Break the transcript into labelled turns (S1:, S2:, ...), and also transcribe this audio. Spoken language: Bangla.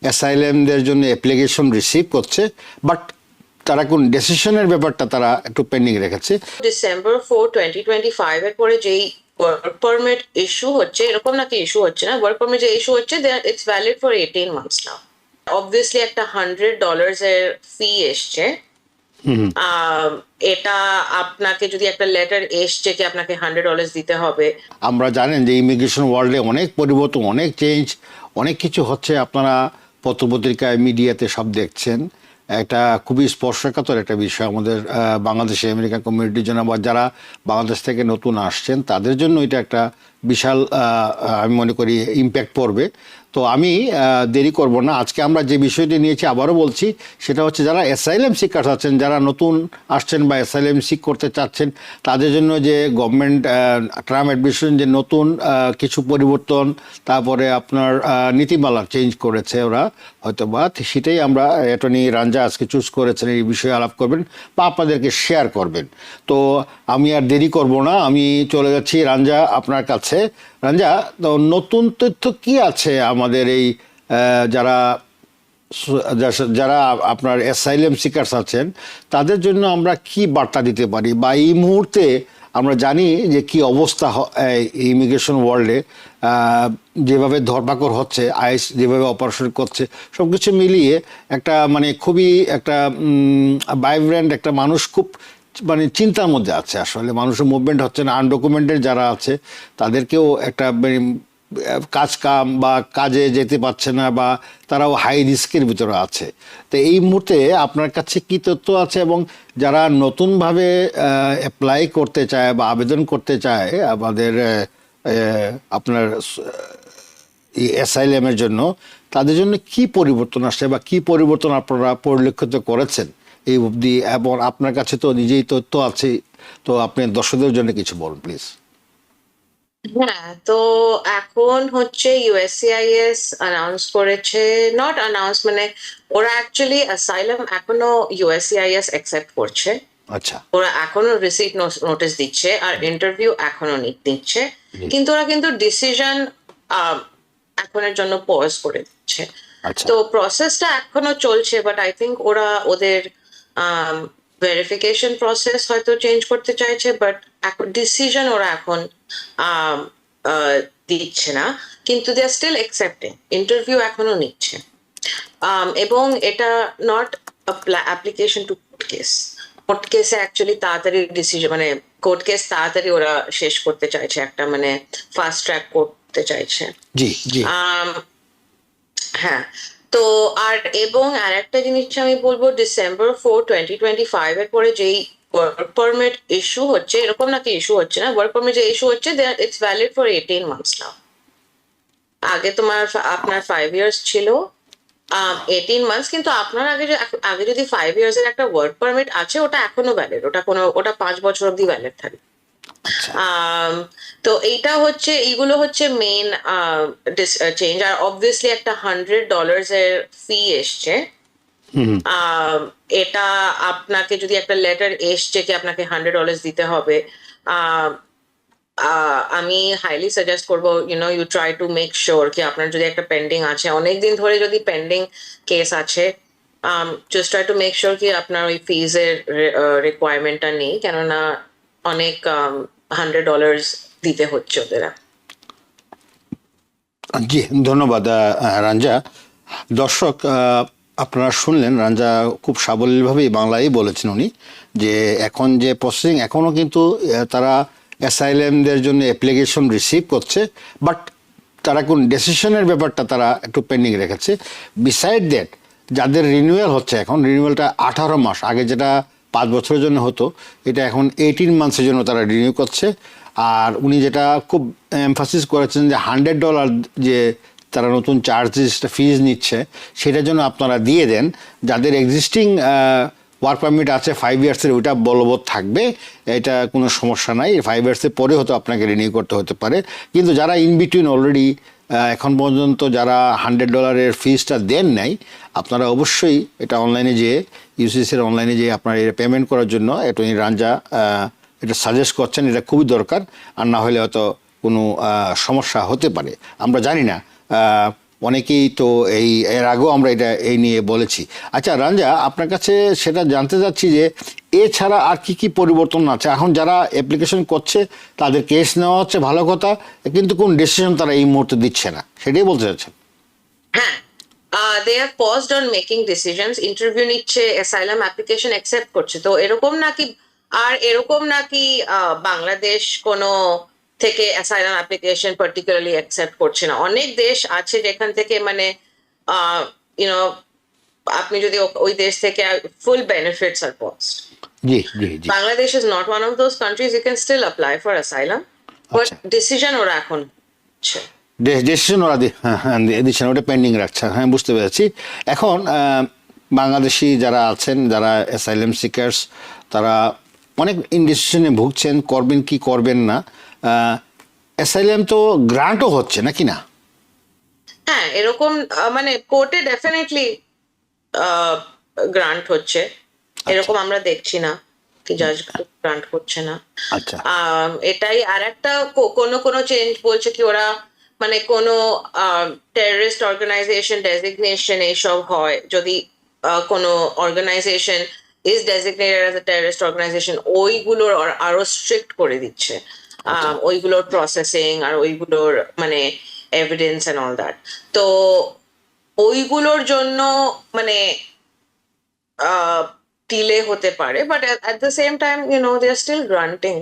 S1: অ্যাসাইলামদের জন্য অ্যাপ্লিকেশন রিসিভ করছে, বাট তারা কোন ডিসিশনের ব্যাপারটা তারা একটু পেন্ডিং রেখেছে।
S2: December 4, 2025 এর পরে যেই ওয়ার্ক পারমিট ইস্যু হচ্ছে, এরকম নাকি ইস্যু হচ্ছে না, ওয়ার্ক পারমিট যে ইস্যু হচ্ছে it's valid for 18 months now. Obviously একটা $100 এর ফি এসছে। এটা আপনাকে যদি একটা লেটার এসছে কি আপনাকে $100 দিতে হবে।
S1: আমরা জানেন যে ইমিগ্রেশন ওয়ার্ল্ডে অনেক পরিবর্তন, অনেক চেঞ্জ, অনেক কিছু হচ্ছে। আপনারা পত্রপত্রিকায়, মিডিয়াতে সব দেখছেন। একটা খুবই স্পর্শকাতর একটা বিষয় আমাদের বাংলাদেশে আমেরিকান কমিউনিটির জন্য, বা যারা বাংলাদেশ থেকে নতুন আসছেন তাদের জন্য এটা একটা বিশাল আমি মনে করি ইম্প্যাক্ট পড়বে। তো আমি দেরি করব না, আজকে আমরা যে বিষয়টি নিয়েছি আবারও বলছি, সেটা হচ্ছে যারা অ্যাসাইলাম সিকার্স আছেন, যারা নতুন আসছেন বা অ্যাসাইলাম সিক করতে চাচ্ছেন, তাদের জন্য যে গভর্নমেন্ট টার্ম অ্যাডমিশন যে নতুন কিছু পরিবর্তন, তারপরে আপনার নীতিমালা চেঞ্জ করেছে ওরা হয়তো বা, সেটাই আমরা অ্যাটর্নি রাঞ্জা আজকে চুজ করেছেন, এই বিষয়ে আলাপ করবেন বা আপনাদেরকে শেয়ার করবেন। তো আমি আর দেরি করব না, আমি চলে যাচ্ছি রাঞ্জা আপনার কাছে। রাঞ্জা, তো নতুন তথ্য কি আছে আমাদের এই যারা যারা আপনার অ্যাসাইলাম সিকার্স আছেন তাদের জন্য আমরা কি বার্তা দিতে পারি, বা এই মুহূর্তে আমরা জানি যে কি অবস্থা ইমিগ্রেশন ওয়ার্ল্ডে, যেভাবে ধরপাকড় হচ্ছে, আইস যেভাবে অপারেশন করছে, সব কিছু মিলিয়ে একটা মানে খুবই একটা ভাইব্রেন্ট একটা মানুষ খুব মানে চিন্তার মধ্যে আছে। আসলে মানুষের মুভমেন্ট হচ্ছে না, আনডকুমেন্টেড যারা আছে তাদেরকেও একটা কাজ কাম বা কাজে যেতে পারছে না, বা তারাও হাই রিস্কের ভিতরে আছে। তো এই মুহূর্তে আপনার কাছে কি তথ্য আছে, এবং যারা নতুনভাবে অ্যাপ্লাই করতে চায় বা আবেদন করতে চায় আমাদের আপনার অ্যাসাইলামের জন্য, তাদের জন্য কি পরিবর্তন আসছে বা কি পরিবর্তন আপনারা পরিলক্ষিত করেছেন এই অবধি, এবং আপনার কাছে তো নিজেই তথ্য আছে, তো আপনি দর্শকদের জন্য কিছু বলুন প্লিজ।
S2: হ্যাঁ, তো এখন হচ্ছে ইউএসসিআইএস অ্যানাউন্স করেছে, নট অ্যানাউন্স মানে ওরা অ্যাকচুয়ালি অ্যাসাইলাম এখনো ইউএসসিআইএস অ্যাকসেপ্ট করছে।
S1: আচ্ছা,
S2: ওরা এখনো রিসিট নোটিস দিচ্ছে আর ইন্টারভিউ এখনো নিচ্ছে, কিন্তু ওরা কিন্তু ডিসিশন এখনের জন্য পজ করে দিচ্ছে।
S1: আচ্ছা,
S2: তো প্রসেসটা এখনো চলছে, বাট আই থিঙ্ক ওরা ওদের ভেরিফিকেশন প্রসেস হয়তো চেঞ্জ করতে চাইছে, বাট ডিসিশন ওরা এখন দিচ্ছে না, কিন্তু দে আর স্টিল অ্যাকসেপ্টিং, ইন্টারভিউ এখনো নিচ্ছে। এবং এটা not application to court case. Court কেসে অ্যাকচুয়ালি তাড়াতাড়ি ডিসিশন মানে কোর্ট কেস তাড়াতাড়ি ওরা শেষ করতে চাইছে, একটা মানে ফাস্ট ট্র্যাক করতে চাইছে।
S1: জি জি।
S2: হ্যাঁ, তো আর এবং আরেকটা জিনিস আমি বলবো, December 4, 2025 এর পরে যেই ওয়ার্ক পারমিট ইস্যু হচ্ছে, এরকম নাকি ইস্যু হচ্ছে না, ওয়ার্ক পারমিট যে ইস্যু হচ্ছে ইটস ভ্যালিড ফর 18 মান্থস নাও। আগে আপনার 5 ইয়ার্স ছিল, 18 মান্থস, কিন্তু আপনার আগে যদি 5 ইয়ার্স এর একটা ওয়ার্ক পারমিট আছে, ওটা এখনো ভ্যালিড, ওটা 5 বছর অব্দি ভ্যালিড থাকে। তো এইগুলো হচ্ছে মেইন চেঞ্জ। আর অবভিয়াসলি একটা $100 এর ফি এসছে। এটা আপনাকে যদি একটা লেটার এসছে কি আপনাকে $100 দিতে হবে, আমি হাইলি সাজেস্ট করবো you try to make sure কি আপনার যদি একটা পেন্ডিং আছে, অনেকদিন ধরে যদি পেন্ডিং কেস আছে, just try to make sure কি আপনার ওই ফিজের রিকোয়ারমেন্টটা নেই, কেননা অনেক $100 দিতে হচ্ছে ওদের।
S1: জি, ধন্যবাদ রাঞ্জা। দর্শক, আপনারা শুনলেন রাঞ্জা খুব সাবলীলভাবেই বাংলায় বলেছেন উনি, যে এখন যে প্রসেসিং এখনও কিন্তু তারা অ্যাসাইলামদের জন্য অ্যাপ্লিকেশন রিসিভ করছে, বাট তারা কোন ডিসিশনের ব্যাপারটা তারা একটু পেন্ডিং রেখেছে। বিসাইড দ্যাট, যাদের রিনিউয়াল হচ্ছে, এখন রিনিউয়ালটা 18 মাস, আগে যেটা 5 বছরের জন্য হতো, এটা এখন 18 মান্থসের জন্য তারা রিনিউ করছে। আর উনি যেটা খুব এমফাসিস করেছেন যে $100 যে তারা নতুন চার্জেসটা ফিজ নিচ্ছে, সেটার জন্য আপনারা দিয়ে দেন। যাদের এক্সিস্টিং ওয়ার্ক পারমিট আছে 5 ইয়ার্সের, ওইটা বলবৎ থাকবে, এটা কোনো সমস্যা নাই। 5 ইয়ার্সের পরে হয়তো আপনাকে রিনিউ করতে হতে পারে। কিন্তু যারা ইন বিটুইন অলরেডি এখন পর্যন্ত যারা $100 ফিজটা দেন নাই, আপনারা অবশ্যই এটা অনলাইনে যেয়ে, ইউসিসির অনলাইনে যেয়ে আপনারা এটা পেমেন্ট করার জন্য অ্যাটর্নি রাঞ্জা এটা সাজেস্ট করছেন। এটা খুবই দরকার, আর না হলে হয়তো কোনো সমস্যা হতে পারে। আমরা জানি না অনেকেই তো এর আগেও আমরা এই নিয়ে বলেছি। আচ্ছা রাঞ্জা, আপনার কাছে সেটা জানতে চাচ্ছি যে এছাড়া আর কি কি পরিবর্তন আছে? এখন যারা অ্যাপ্লিকেশন করছে তাদের কেস নেওয়া হচ্ছে, ভালো কথা, কিন্তু কোন ডিসিশন তারা এই মুহূর্তে দিচ্ছে না, সেটাই বলতে চাচ্ছেন?
S2: হ্যাঁ, they have paused on making decisions, interview নিচ্ছে, অ্যাসাইলাম অ্যাপ্লিকেশন অ্যাকসেপ্ট করছে। তো এরকম নাকি বাংলাদেশ কোনো থেকে অ্যাসাইলাম অ্যাপ্লিকেশন পার্টিকুলারলি অ্যাকসেপ্ট করছে না। অনেক দেশ আছে যেখান থেকে মানে ইউনো আপনি যদি ওই দেশ থেকে ফুল বেনিফিটস আর পজড।
S1: জি জি জি।
S2: Bangladesh is not one of those countries. You can still apply for asylum, but
S1: আচ্ছা,
S2: decision ওরা এখন হচ্ছে।
S1: ডিসিশন ওরা দিচ্ছে না, ওটা পেন্ডিং রাখছে, হ্যাঁ বুঝতে পেরেছি। এখন বাংলাদেশি যারা আছেন, যারা অ্যাসাইলাম সিকার্স, তারা অনেক ইনডিসিশনে ভুগছেন, করবেন কি করবেন না। অ্যাসাইলাম তো গ্রান্টও হচ্ছে নাকি না?
S2: হ্যাঁ, এরকম মানে কোর্টে ডেফিনেটলি গ্রান্ট হচ্ছে, এরকম আমরা দেখছি না কি জাজ গ্রান্ট করছে না।
S1: আচ্ছা
S2: এটাই আর একটা কোনো কোনো চেঞ্জ বলছে কি ওরা মানে কোনো টেররিস্ট অর্গানাইজেশন ডেজিগনেশন এইসব হয়, যদি কোনো organization is designated as a terrorist organization, ওইগুলোর আরো স্ট্রিক্ট করে দিচ্ছে, ওইগুলোর প্রসেসিং আর ওইগুলোর মানে এভিডেন্স এন্ড অল দ্যাট। তো ওইগুলোর জন্য মানে ডিলে হতে পারে, but at the same time they are still granting